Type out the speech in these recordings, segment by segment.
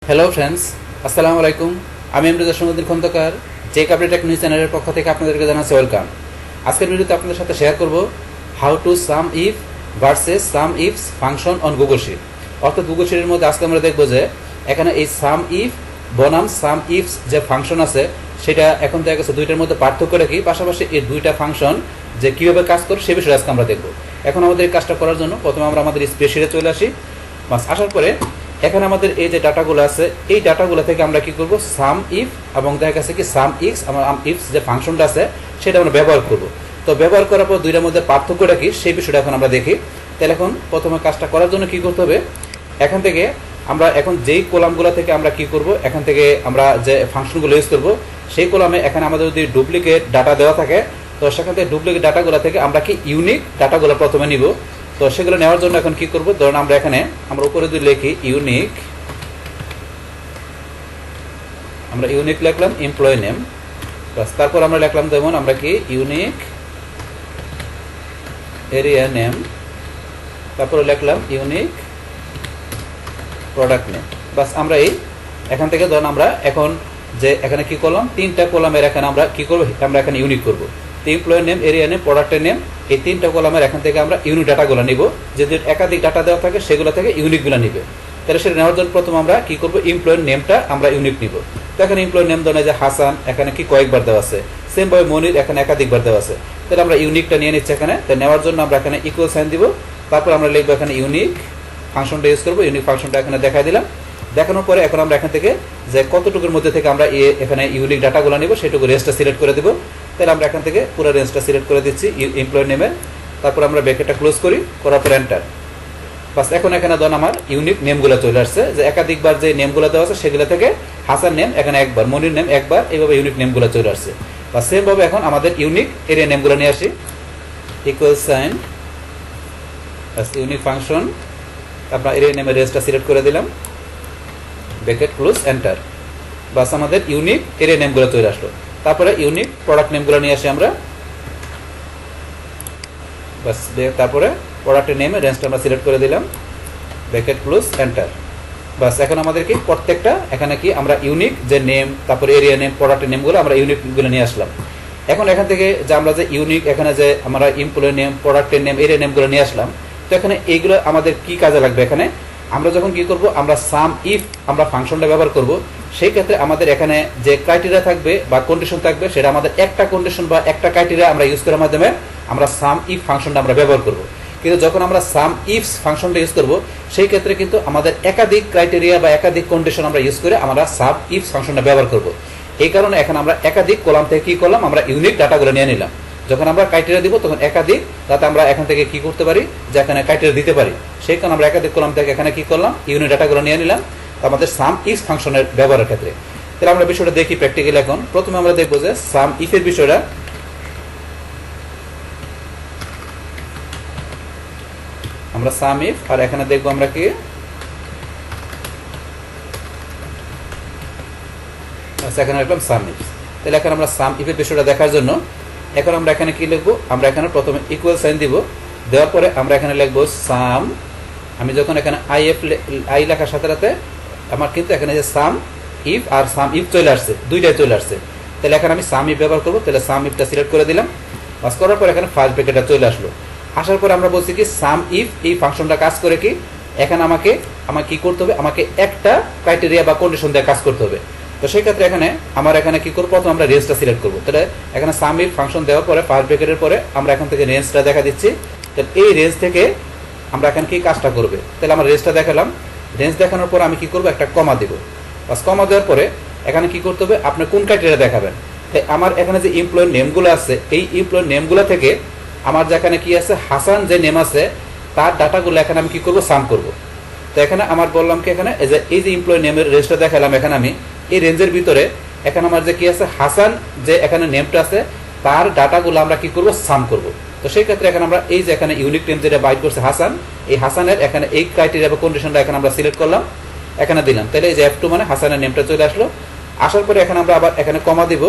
Hello friends, আসসালামু আলাইকুম। আমি এমরুজার সমুদ্র খন্দকার যে কাপড় টেক নিউজ চ্যানেলের পক্ষ থেকে আপনাদেরকে জানাচ্ছি ওয়েলকাম। আজকের ভিডিওতে আপনাদের সাথে শেয়ার করব how to sum if versus sum ifs function on Google sheet. অর্থাৎ গুগল শিটের মধ্যে আজকে আমরা দেখবো যে এখানে এই সাম ইফ বনাম সাম ইফস যে ফাংশন আছে সেটা এখন দেখা গেছে দুইটার মধ্যে পার্থক্য রাখি, পাশাপাশি এই দুইটা ফাংশন যে কীভাবে কাজ করে সে বিষয়ে আজকে আমরা দেখবো। এখন আমাদের এই কাজটা করার জন্য প্রথমে আমরা আমাদের স্প্রেডশিটে চলে আসি। বাস আসার পরে এখানে আমাদের এই যে ডাটাগুলো আছে এই ডাটাগুলো থেকে আমরা কি করব, সাম ইফ এবং দেখা গেছে কি সাম ইফস আমার ইফস যে ফাংশনটা আছে সেটা আমরা ব্যবহার করব। তো ব্যবহার করার পর দুইটার মধ্যে পার্থক্যটা কি সেই বিষয়টা এখন আমরা দেখি। তাহলে এখন প্রথমে কাজটা করার জন্য কি করতে হবে, এখান থেকে আমরা এখন যেই কলামগুলো থেকে আমরা কি করব, এখান থেকে আমরা যে ফাংশনগুলো ইউজ করব সেই কলামে এখানে আমাদের যদি ডুপ্লিকেট ডাটা দেওয়া থাকে তো সেখান থেকে ডুপ্লিকেট ডাটাগুলো থেকে আমরা কি ইউনিক ডাটাগুলো প্রথমে নিব। তো সেগুলো নেওয়ার জন্য এখন কি করব, ধরুন আমরা এখানে আমরা উপরে যদি লিখি ইউনিক, আমরা ইউনিক লিখলাম এমপ্লয়ি নেম, তারপর আমরা লিখলাম যেমন আমরা কি ইউনিক এরিয়া নেম, তারপরে লিখলাম ইউনিক প্রোডাক্ট নেম। বাস আমরা এই এখান থেকে ধরুন আমরা এখন যে এখানে কি করলাম, তিনটা কলামের এখানে আমরা কি করব, আমরা এখানে ইউনিক করব। এমপ্লয়ি নেম, এরিয়া নেম, প্রোডাক্টের নেম, এই তিনটা কলামের এখান থেকে আমরা ইউনিক ডাটাগুলো নিব। যদি একাধিক ডাটা দেওয়া থাকে সেগুলো থেকে ইউনিকগুলো নিবে। তাহলে সেটা নেওয়ার জন্য প্রথম আমরা কি করব, এমপ্লয়ি নেমটা আমরা ইউনিক নিব। তো এখানে এমপ্লয়ি নেম ধরে যে হাসান এখানে কি কয়েকবার দেওয়া আছে, সেম ভাবে মনির এখানে একাধিকবার দেওয়া আছে। তাহলে আমরা ইউনিকটা নিয়ে নিচ্ছি এখানে। তো নেওয়ার জন্য আমরা এখানে ইকুয়াল সাইন দিব, তারপর আমরা লিখবো এখানে ইউনিক ফাংশনটা ইউজ করবো। ইউনিক ফাংশনটা এখানে দেখাই দিলাম। দেখানোর পরে এখন আমরা এখান থেকে যে কতটুকুর মধ্যে থেকে আমরা এখানে ইউনিক ডাটাগুলো নিব সেটুকু রেঞ্জটা সিলেক্ট করে দেবো। তাহলে আমরা এখান থেকে পুরো রেঞ্জটা সিলেক্ট করে দিচ্ছি এমপ্লয়ি নেমের, তারপর আমরা ব্র্যাকেটটা ক্লোজ করি, করার পর এন্টার। বাস এখন এখানে ধরুন আমার ইউনিক নেমগুলো চলে আসছে, যে একাধিকবার যে নেমগুলো দেওয়া আছে সেগুলো থেকে হাসান নেম এখানে একবার, মনির নেম একবার, এইভাবে ইউনিক নেমগুলো চলে আসছে। বা সেম ভাবে এখন আমাদের ইউনিক এরিয়া নেমগুলো নিয়ে আসি, ইকুয়াল সাইন ইউনিক ফাংশন, তারপর এরিয়া নেমের রেঞ্জটা সিলেক্ট করে দিলাম, ব্র্যাকেট ক্লোজ এন্টার। বাস আমাদের ইউনিক এরিয়া নেমগুলো চলে আসলো। তারপরে ইউনিক প্রোডাক্ট নেমগুলো নিয়ে আসি আমরা। বাস তারপরে প্রোডাক্টের নেমে রেঞ্জটা আমরা সিলেক্ট করে দিলাম, ব্র্যাকেট ক্লোজ এন্টার। বাস এখন আমাদের কি প্রত্যেকটা এখানে কি আমরা ইউনিক যে নেম, তারপরে এরিয়া নেম, প্রোডাক্টের নেমগুলো আমরা ইউনিকগুলো নিয়ে আসলাম। এখন এখান থেকে যে আমরা যে ইউনিক এখানে যে আমরা এমপ্লয়ি নেম, প্রোডাক্টের নেম, এরিয়া নেমগুলো নিয়ে আসলাম, তো এখানে এইগুলো আমাদের কি কাজে লাগবে, এখানে আমরা যখন কি করব, আমরা সাম ইফ আমরা ফাংশনটা ব্যবহার করব, সেই ক্ষেত্রে আমাদের এখানে যে ক্রাইটেরিয়া থাকবে বা কন্ডিশন থাকবে সেটা আমাদের একটা কন্ডিশন বা একটা ক্রাইটেরিয়া আমরা ইউজ করার মাধ্যমে আমরা সাম ইফ ফাংশনটা আমরা ব্যবহার করব। কিন্তু যখন আমরা সাম ইফস ফাংশনটা ইউজ করব সেই ক্ষেত্রে কিন্তু আমাদের একাধিক ক্রাইটেরিয়া বা একাধিক কন্ডিশন আমরা ইউজ করে আমরা সাম ইফস ফাংশনটা ব্যবহার করব। এই কারণে এখন আমরা একাধিক কলাম থেকে কি করলাম, আমরা ইউনিক ডাটাগুলো নিয়ে নিলাম। যখন আমরা ক্রাইটেরিয়া দিব তখন একাধিক, যাতে আমরা এখান থেকে কি করতে পারি, যে এখানে ক্রাইটেরিয়া দিতে পারি, সেই কারণে আমরা একাধিক কলাম থেকে এখানে কি করলাম, ইউনিক ডাটাগুলো নিয়ে নিলাম আমাদের সাম ইফ ফাংশনের ব্যবহারের ক্ষেত্রে। তাহলে আমরা বিষয়টা দেখি প্র্যাকটিক্যালি। এখন প্রথমে আমরা দেখবো যে সাম ইফের বিষয়টা। আমরা সাম ইফ আর এখানে দেখবো আমরা কি এখানে লিখলাম সাম ইফ। তাহলে এখন আমরা সাম ইফের বিষয়টা দেখার জন্য এখন আমরা এখানে কি লিখবো, আমরা এখানে প্রথমে ইকুয়াল সাইন দিব, দেওয়ার পরে আমরা এখানে লিখবো সাম। আমি যখন এখানে আই লেখার সাথে সাথে আমার কিন্তু এখানে যে সাম ইফ আর সাম ইফ চলে আসছে, দুইটাই চলে আসছে। তাহলে এখানে আমি সাম ইফ ব্যবহার করবো। তাহলে সাম ইফটা সিলেক্ট করে দিলাম, বাস করার পর এখানে ফার্স্ট ব্র্যাকেটটা চলে আসলো। আসার পরে আমরা বলছি কি সাম ইফ এই ফাংশনটা কাজ করে কি, এখানে আমাকে কি করতে হবে, আমাকে একটা ক্রাইটেরিয়া বা কন্ডিশন দিয়ে কাজ করতে হবে। তো সেই ক্ষেত্রে এখানে আমার এখানে কি করবো, প্রথমে আমরা রেঞ্জটা সিলেক্ট করবো। তাহলে এখানে সাম ইফ ফাংশন দেওয়ার পরে ফার্স্ট ব্র্যাকেটের পরে আমরা এখান থেকে রেঞ্জটা দেখা দিচ্ছি। তাহলে এই রেঞ্জ থেকে আমরা এখানে কি কাজটা করবে, তাহলে আমরা রেঞ্জটা দেখালাম। রেঞ্জ দেখানোর পর আমি কি করবো, একটা কমা দিব। বাস কমা দেওয়ার পরে এখানে কি করতে হবে, আপনি কোন ক্রাইটেরিয়া দেখাবেন। তাই আমার এখানে যে এমপ্লয়ি নেমগুলো আছে এই এমপ্লয়ি নেমগুলো থেকে আমার যেখানে কি আছে হাসান যে নেম আছে তার ডাটাগুলো এখানে আমি কি করবো, সাম করব। তো এখানে আমার বললাম কি এখানে এই যে এমপ্লয়ি নেমের রেঞ্জটা দেখালাম, এখানে আমি এই রেঞ্জের ভিতরে এখানে আমার যে কি আছে হাসান যে এখানে নেমটা আছে তার ডাটাগুলো আমরা কি করব, সাম করব। তো সেই ক্ষেত্রে এখানে আমরা এই যে এখানে ইউনিক নেম যেটা বাইট করছে হাসান, এই হাসানের এখানে এই ক্রাইটেরিয়া বা কন্ডিশনটা এখানে আমরা সিলেক্ট করলাম, এখানে দিলাম। তাহলে এই যে F2 মানে হাসানের নেমটা চলে আসলো। আসার পরে এখানে আমরা আবার এখানে কমা দিব।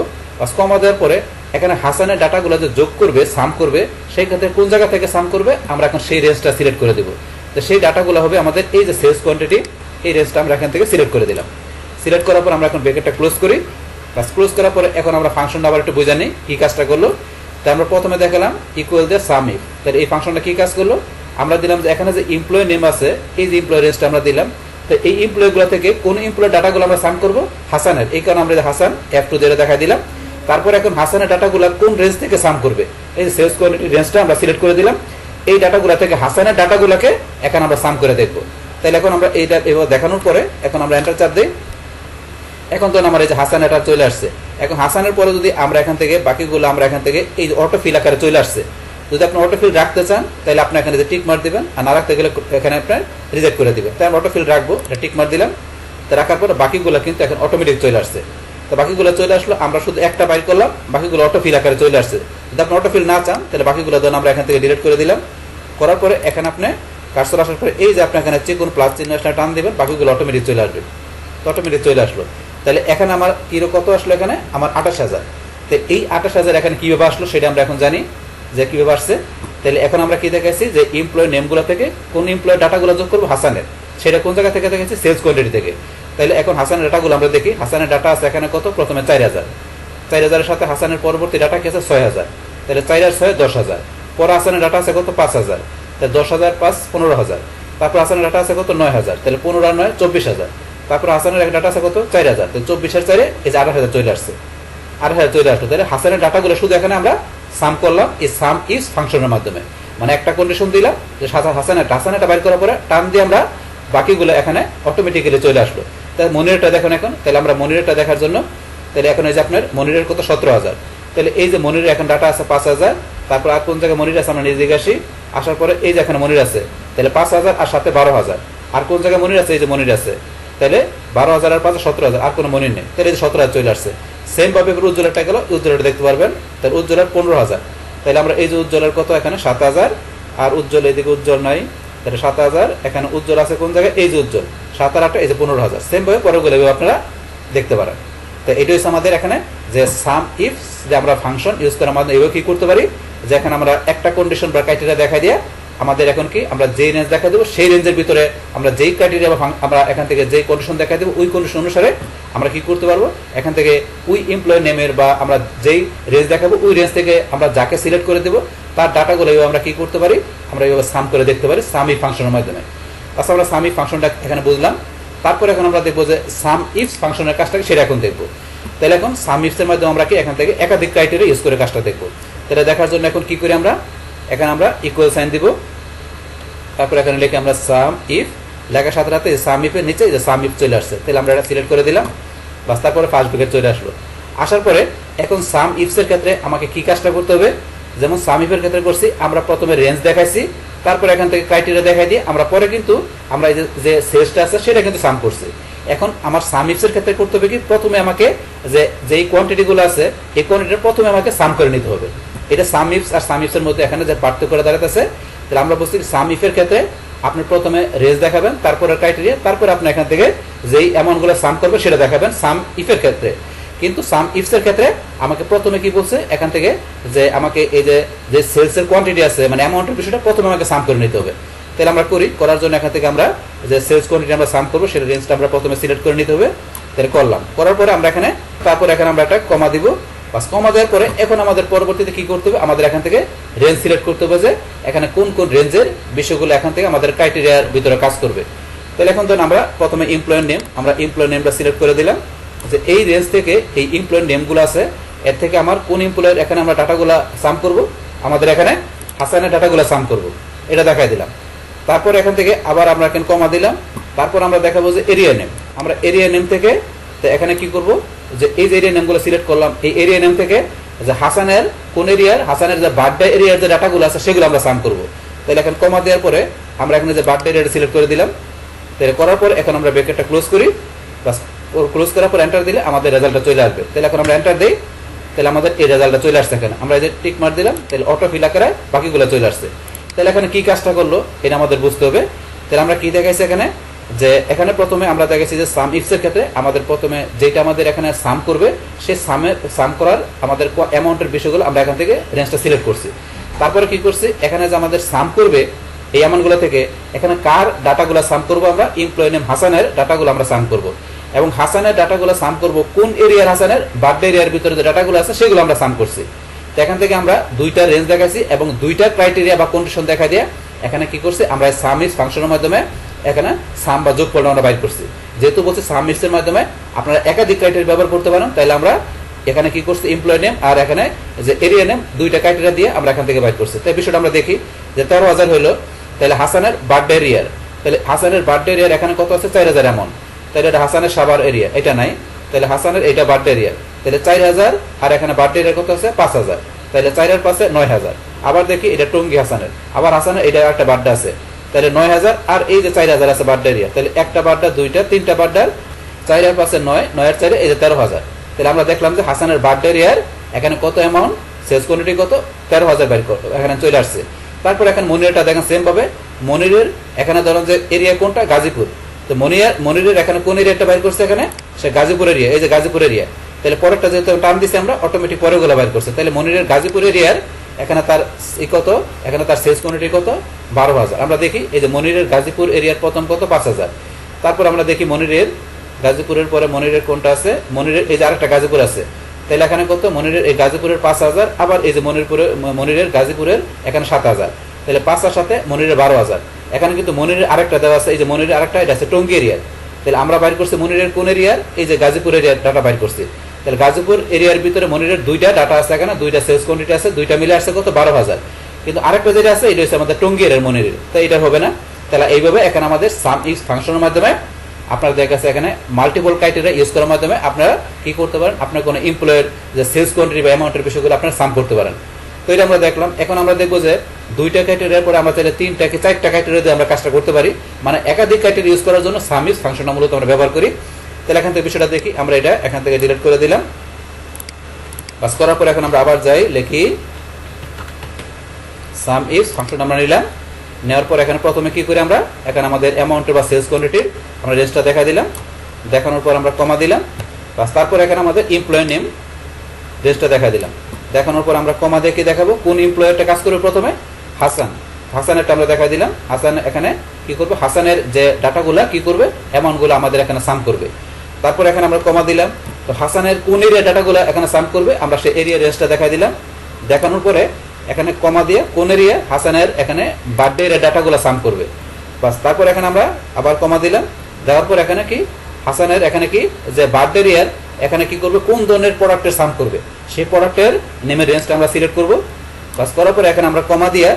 কমা দেওয়ার পরে এখানে হাসানের ডাটাগুলো যে যোগ করবে, সাম করবে, সেই ক্ষেত্রে কোন জায়গা থেকে সাম করবে আমরা এখন সেই রেঞ্জটা সিলেক্ট করে দেবো। তো সেই ডাটাগুলো হবে আমাদের এই যে সেলস কোয়ান্টিটি, এই রেঞ্জটা আমরা এখান থেকে সিলেক্ট করে দিলাম। সিলেক্ট করার পর আমরা এখন ব্র্যাকেটটা ক্লোজ করি। বাস ক্লোজ করার পরে এখন আমরা ফাংশনটা আবার একটু বোঝা নিই কী কাজটা করলো। তাই আমরা প্রথমে দেখালাম ইকুয়াল দিয়ে সাম ইফ। তাহলে এই ফাংশনটা কী কাজ করলো, আমরা দিলাম যে এখানে যে এমপ্লয়ি নেম আছে এই যে এমপ্লয়ি রেঞ্জটা আমরা দিলাম। তো এই এমপ্লয়িগুলো থেকে কোন এমপ্লয়ি ডাটাগুলো আমরা সাম করবো, হাসানের, এই কারণে আমরা হাসান F2 দিয়ে দেখা দিলাম। তারপর এখন হাসানের ডাটাগুলো কোন রেঞ্জ থেকে সাম করবে, এই যে সেলস কোয়ান্টিটি রেঞ্জটা আমরা সিলেক্ট করে দিলাম। এই ডাটাগুলো থেকে হাসানের ডাটাগুলোকে এখন আমরা সাম করে দেখবো। তাহলে এখন আমরা এইটা এবার দেখানোর পরে এখন আমরা এন্টার চাপ দিই। এখন তো আমার এই যে হাসান এটা চলে আসছে। এখন হাসানের পরে যদি আমরা এখান থেকে বাকিগুলো আমরা এখান থেকে এই যে অটোফিল আকারে চলে আসছে, যদি আপনি অটোফিল রাখতে চান তাহলে আপনি এখানে যে টিক মার্ক দিবেন, আর না রাখতে গেলে এখানে আপনার রিজেক্ট করে দিবেন। তাই আমরা অটোফিল রাখবো, এটা টিক মার্ক দিলাম। তো রাখার পরে বাকিগুলো কিন্তু এখন অটোমেটিক চলে আসছে। তো বাকিগুলো চলে আসলো, আমরা শুধু একটা বাইর করলাম, বাকিগুলো অটোফিল আকারে চলে আসছে। যদি আপনি অটোফিল না চান তাহলে বাকিগুলো ধরুন আমরা এখান থেকে ডিলিট করে দিলাম। করার পরে এখানে আপনি কার্সর আসার পরে এই যে আপনি এখানে চিকন প্লাস চিহ্ন টান দিবেন, বাকিগুলো অটোমেটিক চলে আসবে। তো অটোমেটিক চলে আসলো। তাহলে এখানে আমার কিরো কত আসলো, এখানে আমার 28,000। তো এই 28,000 এখানে কীভাবে আসলো সেটা আমরা এখন জানি যে কীভাবে আসছে। তাহলে এখন আমরা কি দেখাচ্ছি যে এমপ্লয়ি নেমগুলো থেকে কোন এমপ্লয়ি ডাটাগুলো যোগ করবো হাসানের, সেটা কোন জায়গা থেকে দেখাচ্ছি, সেলস কোয়ান্টিটি থেকে। তাহলে এখন হাসানের ডাটাগুলো আমরা দেখি। হাসানের ডাটা আছে এখানে কত, প্রথমে 4,000। 4,000-এর সাথে হাসানের পরবর্তী ডাটা কি আছে 6,000। তাহলে 4 আর 6 10,000। পরে হাসানের ডাটা আছে কত 5,000। তাহলে 10,000 5 15,000। তারপর হাসানের ডাটা আছে কত 9,000। তাহলে 15 আর 9 24,000। তারপর হাসানের এক ডাটা আছে কত 4,000। তাহলে 24 আর 4 এই যে 8,000 চলে আসছে, 8,000 চলে আসলো। তাহলে হাসানের ডাটাগুলো শুধু এখানে আমরা সাম করলাম এই সাম ইফ ফাংশনের মাধ্যমে। মানে একটা কন্ডিশন দিলাম যে হাসানেরটা বাইর করার পরে টান দিয়ে আমরা বাকিগুলো এখানে অটোমেটিক্যালি চলে আসলো। তাহলে মনিরেরটা দেখুন এখন। তাহলে আমরা মনিরেরটা দেখার জন্য তাহলে এখন এই যে আপনার মনিরের কত 17,000। তাহলে এই যে মনিরের এখন ডাটা আছে 5,000। তারপর আর কোন জায়গায় মনির আছে আমরা নিজে দিকে আসি। আসার পরে এই যে এখানে মনির আছে, তাহলে 5,000 আর সাথে 12,000। আর কোন জায়গায় মনির আছে, এই যে মনির আছে। তাহলে 12,000 আর 5 17,000, আর কোনো মনির নেই। তাহলে এই যে 17,000 চলে আসছে। সেম ভাবে উজ্জ্বলেরটা গেল, উজ্জ্বলেরটা দেখতে পারবেন। তাহলে উজ্জ্বলের 15,000। তাহলে আমরা এই যে উজ্জ্বলের কত এখানে 7,000, আর উজ্জ্বল এদিকে উজ্জ্বল নাই। তাহলে 7,000 এখানে উজ্জ্বল আছে কোন জায়গায়, এই যে উজ্জ্বল 7 আর 8 এই যে 15,000। সেম ভাবে পরেগুলো আপনারা দেখতে পারেন। তো এটা হচ্ছে আমাদের এখানে যে সাম ইফস যে আমরা ফাংশন ইউজ করে আমাদের এভাবে কি করতে পারি, যে এখানে আমরা একটা কন্ডিশন বা ক্রাইটেরিয়া দেখা দিয়ে আমাদের এখন কি আমরা যেই রেঞ্জ দেখা দেবো সেই রেঞ্জের ভিতরে আমরা যেই ক্রাইটেরিয়া আমরা এখান থেকে যেই কন্ডিশন দেখা দেবো ওই কন্ডিশন অনুসারে আমরা কি করতে পারবো, এখান থেকে ওই এমপ্লয়ি নেমের বা আমরা যেই রেঞ্জ দেখাবো ওই রেঞ্জ থেকে আমরা যাকে সিলেক্ট করে দেবো তার ডাটাগুলো আমরা কি করতে পারি, আমরা এইভাবে সাম করে দেখতে পারি সাম ইফ ফাংশনের মাধ্যমে। আচ্ছা, আমরা সাম ইফ ফাংশনটা এখানে বুঝলাম। তারপর এখন আমরা দেখবো যে সাম ইফস ফাংশনের কাজটাকে সেটা এখন দেখবো। তাহলে এখন সাম ইফসের মাধ্যমে আমরা কি এখান থেকে একাধিক ক্রাইটেরিয়া ইউজ করে কাজটা দেখবো। তাহলে দেখার জন্য এখন কি করি আমরা, এখানে আমরা ইকুয়াল সাইন দিব। তারপর এখানে লিখে আমরা সাম ইফ, লেখার সাথে সাথে সাম ইফের নিচে যে সাম ইফ চলে আসছে। তাহলে আমরা এটা সিলেক্ট করে দিলাম, বাস তারপরে ফার্স্ট ব্র্যাকেট চলে আসলো। আসার পরে এখন সাম ইফসের ক্ষেত্রে আমাকে কি কাজটা করতে হবে, যেমন সাম ইফের ক্ষেত্রে করছি আমরা প্রথমে রেঞ্জ দেখাইছি, তারপর এখান থেকে ক্রাইটেরিয়া দেখাই দিয়ে আমরা পরে কিন্তু আমরা যে সেলসটা আছে সেটা কিন্তু সাম করছি। এখন আমার সাম ইফসের ক্ষেত্রে করতে হবে কি, প্রথমে আমাকে যেই কোয়ান্টিটিগুলো আছে এই কোয়ান্টিটি প্রথমে আমাকে সাম করে নিতে হবে। এটা সাম ইফস আর সাম ইফসের মধ্যে এখানে যে পার্থক্য করে দাঁড়াতেছে। তাহলে আমরা বলছি সাম ইফের ক্ষেত্রে আপনি প্রথমে রেঞ্জ দেখাবেন, তারপরে ক্রাইটেরিয়া, তারপরে আপনি এখান থেকে যেই অ্যামাউন্টগুলো সাম করবে সেটা দেখাবেন সাম ইফের ক্ষেত্রে। কিন্তু সাম ইফসের ক্ষেত্রে আমাকে প্রথমে কি বলছে, এখান থেকে যে আমাকে এই যে সেলসের কোয়ান্টিটি আছে মানে অ্যামাউন্টের বিষয়টা প্রথমে আমাকে সাম করে নিতে হবে। তাহলে আমরা করার জন্য এখান থেকে আমরা যে সেলস কোয়ান্টিটি আমরা সাম করবো সেটা রেঞ্জটা আমরা প্রথমে সিলেক্ট করে নিতে হবে। তাহলে করলাম, করার পরে আমরা এখানে তারপরে এখানে আমরা একটা কমা দিব। বাস কমা দেওয়ার পরে এখন আমাদের পরবর্তীতে কি করতে হবে, আমাদের এখান থেকে রেঞ্জ সিলেক্ট করতে হবে যে এখানে কোন কোন রেঞ্জের বিষয়গুলো এখান থেকে আমাদের ক্রাইটেরিয়ার ভিতরে কাজ করবে। তাহলে এখন ধরুন আমরা প্রথমে এমপ্লয়ের নেম, আমরা এমপ্লয়ের নেমটা সিলেক্ট করে দিলাম যে এই রেঞ্জ থেকে এই এমপ্লয়ের নেমগুলো আছে এর থেকে আমার কোন এমপ্লয়ের এখানে আমরা ডাটাগুলো সাম করব, আমাদের এখানে হাসানের ডাটাগুলো সাম করব, এটা দেখাই দিলাম। তারপর এখান থেকে আবার আমরা এখানে কমা দিলাম। তারপর আমরা দেখাবো যে এরিয়া নেম, আমরা এরিয়া নেম থেকে তো এখানে কি করব যে এই যে এরিয়া নেমগুলো সিলেক্ট করলাম, এই এরিয়া নেম থেকে যে হাসানের কোন এরিয়ার হাসানের যে বার্থডে এরিয়ার যে ডাটাগুলো আছে সেগুলো আমরা সাম করব। তাহলে এখন কমা দেওয়ার পরে আমরা এখানে যে বার্থডে এরিয়াটা সিলেক্ট করে দিলাম। তাহলে করার পর এখন আমরা ব্র্যাকেটটা ক্লোজ করি, বাস ক্লোজ করার পর এন্টার দিলে আমাদের রেজাল্টটা চলে আসবে। তাহলে এখন আমরা এন্টার দিই, তাহলে আমাদের এই রেজাল্টটা চলে আসছে। এখানে আমরা এই যে টিক মার দিলাম, তাহলে অটো ফিল আকারে বাকিগুলো চলে আসছে। তাহলে এখানে কি কাজটা করলো এটা আমাদের বুঝতে হবে। তাহলে আমরা কি দেখাইছি এখানে, যে এখানে প্রথমে আমরা দেখেছি যে সাম ইফসের ক্ষেত্রে আমাদের প্রথমে যেটা আমাদের এখানে সাম করবে সেই সাম করার আমাদের অ্যামাউন্টের বিষয়গুলো আমরা এখান থেকে রেঞ্জটা সিলেক্ট করছি। তারপরে কি করছি, এখানে যে আমাদের সাম করবে এই অ্যামাউন্টগুলো থেকে এখানে কার ডাটাগুলো সাম করবো, আমরা এমপ্লয়ি নেম হাসানের ডাটাগুলো আমরা সাম করবো। এবং হাসানের ডাটাগুলো সাম করব কোন এরিয়ার হাসানের বার্থডে এরিয়ার ভিতরে যে ডাটাগুলো আছে সেগুলো আমরা সাম করছি। তো এখান থেকে আমরা দুইটা রেঞ্জ দেখাইছি এবং দুইটা ক্রাইটেরিয়া বা কন্ডিশন দেখা দিয়ে এখানে কি করছি আমরা SUMIFS ফাংশনের মাধ্যমে এখানে সাম বা যোগফল আমরা বাইর করছি। যেহেতু বলছি SUMIFS এর মাধ্যমে আপনারা একাধিক ক্রাইটেরিয়া ব্যবহার করতে পারেন, তাহলে আমরা এখানে কি করছি এমপ্লয় নেম আর এখানে যে এরিয়া নেম দুইটা ক্রাইটেরিয়া দিয়ে আমরা এখান থেকে বাইর করছি। তাই বিষয়টা আমরা দেখি যে 13,000 হলো, তাহলে হাসানের বার্থডে এরিয়ার, তাহলে হাসানের বার্থডে এরিয়ার এখানে কত আছে 4,000 এমন, তাহলে এটা হাসানের সাভার এরিয়া এটা নাই, তাহলে হাসানের এটা বার্থডে এরিয়া, তাহলে 4,000 আর এখানে বার্থডে এরিয়া কত আছে 5,000, তাহলে 4 এর পাশে 9,000। আবার দেখি এটা টঙ্গী হাসানের, আবার হাসানের এটা একটা বার্থডে আছে, তাহলে 9,000 আর এই যে 4,000 আছে বার্থডে এরিয়া, তাহলে একটা বার্থডে দুইটা তিনটা বার্থডে, 4 এর পাশে 9, 9 এর 4 এই যে 13,000। তাহলে আমরা দেখলাম যে হাসানের বার্থডে এরিয়ার এখানে কত অ্যামাউন্ট, সেলস কোয়ান্টিটি কত 13,000 বাইর করতে এখানে চলে আসছে। তারপর এখন মনিরেরটা দেখেন সেম ভাবে, মনিরের এখানে ধরেন যে এরিয়া কোনটা গাজীপুর, তো মনিরের এখানে কোন এরিয়াটা বাইর করছে এখানে সে গাজীপুর এরিয়া, এই যে গাজীপুর এরিয়া, তাহলে পরেরটা যেহেতু টার্ম দিছি আমরা অটোমেটিক পরেরগুলো বাইর করছে। তাহলে মনিরের গাজীপুর এরিয়ার এখানে তার কত, এখানে তার সেলস কোয়ান্টিটি কত 12,000। আমরা দেখি এই যে মনিরের গাজীপুর এরিয়ার প্রথম কত 5,000। তারপর আমরা দেখি মনিরের গাজীপুরের পরে মনিরের কোনটা আছে, মনিরের এই যে আরেকটা গাজীপুর আছে, তাহলে এখানে কত মনিরের এই গাজীপুরের 5,000, আবার এই যে মনিরের গাজীপুরের এখানে 7,000, তাহলে 5 আর সাথে মনিরের 12,000। এখানে কিন্তু মনিরের আরেকটা দেওয়া আছে, এই যে মনিরের আরেকটা এটা আছে টঙ্গী এরিয়ার, তাহলে আমরা বাইর করছি মনিরের কোন এরিয়ার, এই যে গাজীপুর এরিয়ার ডাটা বাইর করছি। তাহলে গাজীপুর এরিয়ার ভিতরে মনিরের দুইটা ডাটা আছে, এখানে দুইটা সেলস কোয়ান্টিটি আছে, দুইটা মিলে আসছে কত 12,000। কিন্তু আরেকটা যেটা আছে এটা হচ্ছে আমাদের টঙ্গী এরিয়ার মনিরের, তাই এটা হবে না। তাহলে এইভাবে এখানে আমাদের SUMIFS ফাংশনের মাধ্যমে আপনাদের কাছে এখানে মাল্টিপল ক্রাইটেরিয়া ইউজ করার মাধ্যমে আপনারা কি করতে পারেন, আপনার কোনো এমপ্লয়ের যে সেলস কোয়ান্টিটি বা অ্যামাউন্টের বিষয়গুলো আপনারা সাম করতে পারেন। তো এটা আমরা দেখলাম। এখন আমরা দেখবো যে দুইটা ক্রাইটেরিয়ার পরে আমরা চাইলে 3টা কি 4টা ক্রাইটেরিয়া দিয়ে আমরা কাজটা করতে পারি, মানে একাধিক ক্রাইটেরিয়া ইউজ করার জন্য SUMIFS ফাংশনটা মূলত আমরা ব্যবহার করি। তাহলে এখান থেকে বিষয়টা দেখি, আমরা এটা এখান থেকে ডিলিট করে দিলাম। বাস করার পরে এখন আমরা আবার যাই, লিখি SUMIFS ফাংশন আমরা নিলাম, নেওয়ার পর এখানে প্রথমে কি করি আমরা এখানে আমাদের অ্যামাউন্টের বা সেলস কোয়ান্টিটির আমরা রেঞ্জটা দেখা দিলাম, দেখানোর পর আমরা কমা দিলাম, বাস তারপর এখানে আমাদের এমপ্লয় নেম রেঞ্জটা দেখা দিলাম, দেখানোর পর আমরা কমা দিয়ে কি দেখাবো কোন এমপ্লয়ারটা কাজ করবে প্রথমে হাসান, হাসানেরটা আমরা দেখা দিলাম। হাসান এখানে কি করবে, হাসানের যে ডাটাগুলা কি করবে অ্যামাউন্টগুলো আমাদের এখানে সাম করবে। তারপর এখানে আমরা কমা দিলাম, তো হাসানের কোন এরিয়া ডাটাগুলো এখানে সাম করবে আমরা সেই এরিয়া রেঞ্জটা দেখা দিলাম, দেখানোর পরে এখানে কমা দিয়ে কোন এরিয়া হাসানের এখানে বার্থডে এর ডাটাগুলো সাম করবে, বাস তারপর এখানে আমরা আবার কমা দিলাম, দেওয়ার পর এখানে কি হাসানের এখানে কি যে বার্থডে এরিয়ার এখানে কি করবে কোন ধরনের প্রোডাক্টের সাম করবে সেই প্রোডাক্টের নেমের রেঞ্জটা আমরা সিলেক্ট করব। বাস করার পরে এখানে আমরা কমা দিয়ে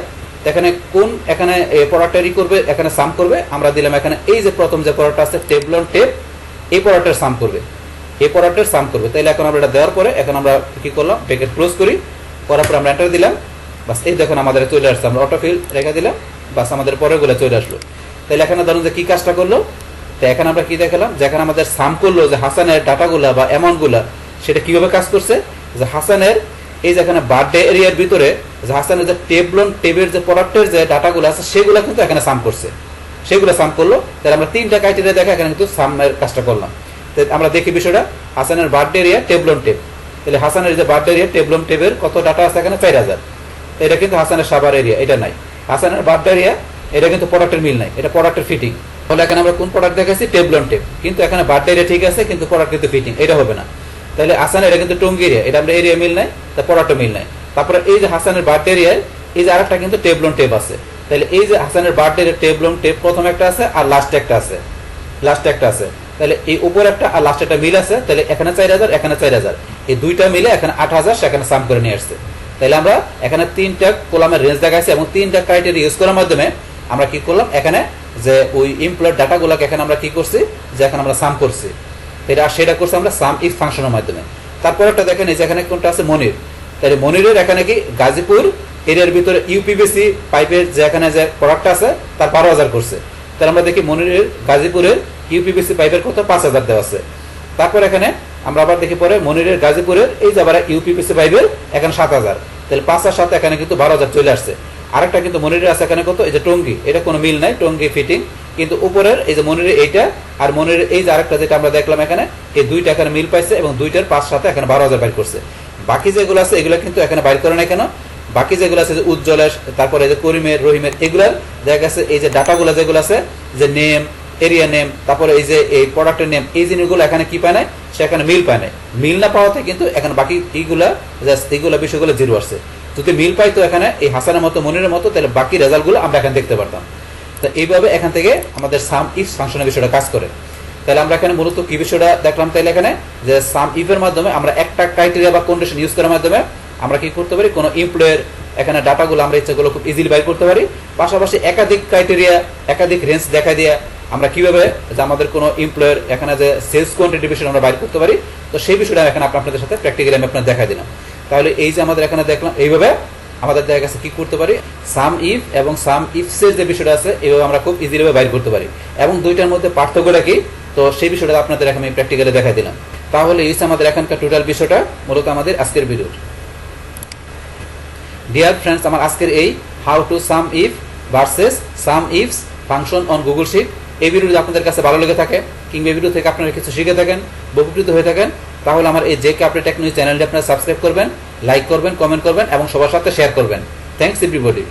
এখানে কোন এখানে প্রোডাক্টেরই করবে এখানে সাম করবে, আমরা দিলাম এখানে এই যে প্রথম যে প্রোডাক্ট আছে টেবল অন টেপ, এই প্রোডাক্টের সাম করবে, এই প্রোডাক্টের সাম করবে। তাইলে এখন আমরা এটা দেওয়ার পরে এখন আমরা কি করলাম ব্র্যাকেট ক্লোজ করি, করার পরে আমরা এন্টার দিলাম, বাস এই দেখুন আমাদের চলে আসছে, আমরা অটোফিল রেখে দিলাম, বাস আমাদের পরেরগুলো চলে আসলো। তাহলে এখানে ধরুন যে কি কাজটা করলো, তো এখানে আমরা কি দেখালাম যে এখানে আমাদের সাম করলো যে হাসানের ডাটাগুলা বা অ্যামাউন্টগুলা সেটা কিভাবে কাজ করছে, যে হাসানের এই যে এখানে বার্থডে এরিয়ার ভিতরে যে হাসানের যে টেবলন টেবের যে প্রোডাক্টের যে ডাটাগুলো আছে সেগুলো কিন্তু এখানে সাম করছে, সেগুলো সাম করলো। তাহলে আমরা 3টা ক্রাইটেরিয়া দেখা এখানে কিন্তু সামের কাজটা করলাম। তো আমরা দেখি বিষয়টা হাসানের বার্থডে এরিয়া টেবলন টেব, তাহলে হাসানের যে বার্থডে এরিয়া টেবলন টেবের কত ডাটা আছে এখানে 4,000, এটা কিন্তু হাসানের সাভার এরিয়া এটা নাই, হাসানের বার্থডে এরিয়া এটা কিন্তু প্রোডাক্টের মিল নাই, এটা প্রোডাক্টের ফিটিং। তাহলে এখানে আমরা কোন প্রোডাক্ট দেখাচ্ছি টেবলন টেপ, কিন্তু এখানে বার্থডে এরিয়া ঠিক আছে কিন্তু প্রোডাক্ট কিন্তু ফিটিং, এটা হবে না। তাহলে হাসানের এটা কিন্তু টঙ্গী এরিয়া, এটা আমরা এরিয়া মিল নাই, তা প্রোডাক্টও মিল নাই। তারপরে এই যে হাসানের বার্থডে এরিয়ায় এই যে আরেকটা কিন্তু টেবলন টেপ আছে, তাহলে এই যে হাসানের বার্থডে এরিয়া টেবলন টেপ প্রথম একটা আছে আর লাস্টে একটা আছে, লাস্টে একটা আছে, তাহলে এই উপর একটা আর লাস্টে একটা মিল আছে, তাহলে এখানে 4,000 এখানে 4,000, এই দুইটা মিলে এখানে 8,000 সেখানে সাম করে নিয়ে আসছে। তাহলে আমরা এখানে 3টা কলামের রেঞ্জ দেখাইছি এবং 3টা ক্রাইটেরিয়া ইউজ করার মাধ্যমে আমরা কি করলাম এখানে যে ওই এমপ্লয়ের ডাটাগুলোকে এখানে আমরা কি করছি যে এখানে আমরা সাম করছি, এটা সেটা করছি আমরা SUMIFS ফাংশনের মাধ্যমে। তারপর একটা দেখেন এই যে এখানে কোনটা আছে মনির, তাহলে মনিরের এখানে কি গাজীপুর এরিয়ার ভিতরে ইউপিভিসি পাইপের যে এখানে যে প্রোডাক্ট আছে তার 12,000 করছে, তাহলে আমরা দেখি মনিরের গাজীপুরের ইউপিভিসি পাইপের কত 5,000 দেওয়া আছে। তারপর এখানে আমরা আবার দেখি পরে মনিরের গাজীপুরের এই যে আবার ইউপিভিসি পাইপের এখানে 7,000, তাহলে 5 আর 7 এখানে কিন্তু 12,000 চলে আসছে। আরেকটা কিন্তু মনিরের আছে এখানে কত এই যে টঙ্গী, এটা কোনো মিল নাই, টঙ্গী ফিটিং, কিন্তু উপরের এই যে মনিরের এইটা আর মনিরের এই যে আরেকটা যেটা আমরা দেখলাম এখানে এই দুইটা এখানে মিল পাইছে এবং দুইটার 5 সাথে এখানে 12,000 বাইর করছে। বাকি যেগুলো আছে এগুলো কিন্তু এখানে বাইর করে নাই কেন, বাকি যেগুলো আছে যে উজ্জ্বলের তারপরে এই যে করিমের রহিমের এগুলার দেখা গেছে এই যে ডাটাগুলো যেগুলো আছে যে নেম এরিয়া নেম, তারপরে এই যে এই প্রোডাক্টের নেম, এই জিনিসগুলো এখানে কি পায় না, সে এখানে মিল পায় না। মিল না পাওয়াতে কিন্তু এখানে বাকি এইগুলা বিষয়গুলো জিরো আসছে। যদি মিল পাই তো এখানে এই হাসানের মতো মনিরের মতো, তাহলে বাকি রেজাল্টগুলো আমরা এখানে দেখতে পারতাম। তো এইভাবে এখান থেকে আমাদের সাম ইফ ফাংশনের বিষয়টা কাজ করে। তাহলে আমরা এখানে মূলত কি বিষয়টা দেখলাম, তাহলে এখানে যে সাম ইফ এর মাধ্যমে আমরা একটা ক্রাইটেরিয়া বা কন্ডিশন ইউজ করার মাধ্যমে আমরা কি করতে পারি, কোনো এমপ্লয়ের এখানে ডাটাগুলো আমরা ইচ্ছাগুলো খুব ইজিলি বাইর করতে পারি। পাশাপাশি একাধিক ক্রাইটেরিয়া, একাধিক রেঞ্জ দেখা দিয়ে আমরা কিভাবে যে আমাদের কোনো এমপ্লয়ের এখানে যে সেলস কোয়ান্টিটি বিষয় আমরা বাইর করতে পারি, তো সেই বিষয়টা এখানে আপনাদের সাথে প্র্যাকটিক্যালি আমি আপনাদের দেখা দিলাম। তাহলে এই যে আমাদের এখানে দেখলাম, এইভাবে আমাদের দেখা গেছে কি করতে পারি, সাম ইফ এবং সাম ইফসের যে বিষয়টা আছে এইভাবে আমরা খুব ইজিলি বাইর করতে পারি। এবং দুইটার মধ্যে পার্থক্যটা কি, তো সেই বিষয়টা আপনাদের আমি প্র্যাকটিক্যালি দেখা দিলাম। তাহলে এই আমাদের এখানকার টোটাল বিষয়টা মূলত আমাদের আজকের ভিডিও। ডিয়ার ফ্রেন্ডস, আমার আজকের এই how to sum if versus sum ifs function on Google sheet, এই ভিডিওটি আপনাদের কাছে ভালো লেগে থাকে কিংবা এই ভিডিও থেকে আপনারা কিছু শিখে থাকেন, উপকৃত হয়ে থাকেন, তাহলে আমার এই জেকে আপডেট টেকনোলজি চ্যানেলটি আপনারা সাবস্ক্রাইব করবেন, লাইক করবেন, কমেন্ট করবেন এবং সবার সাথে শেয়ার করবেন। Thanks everybody.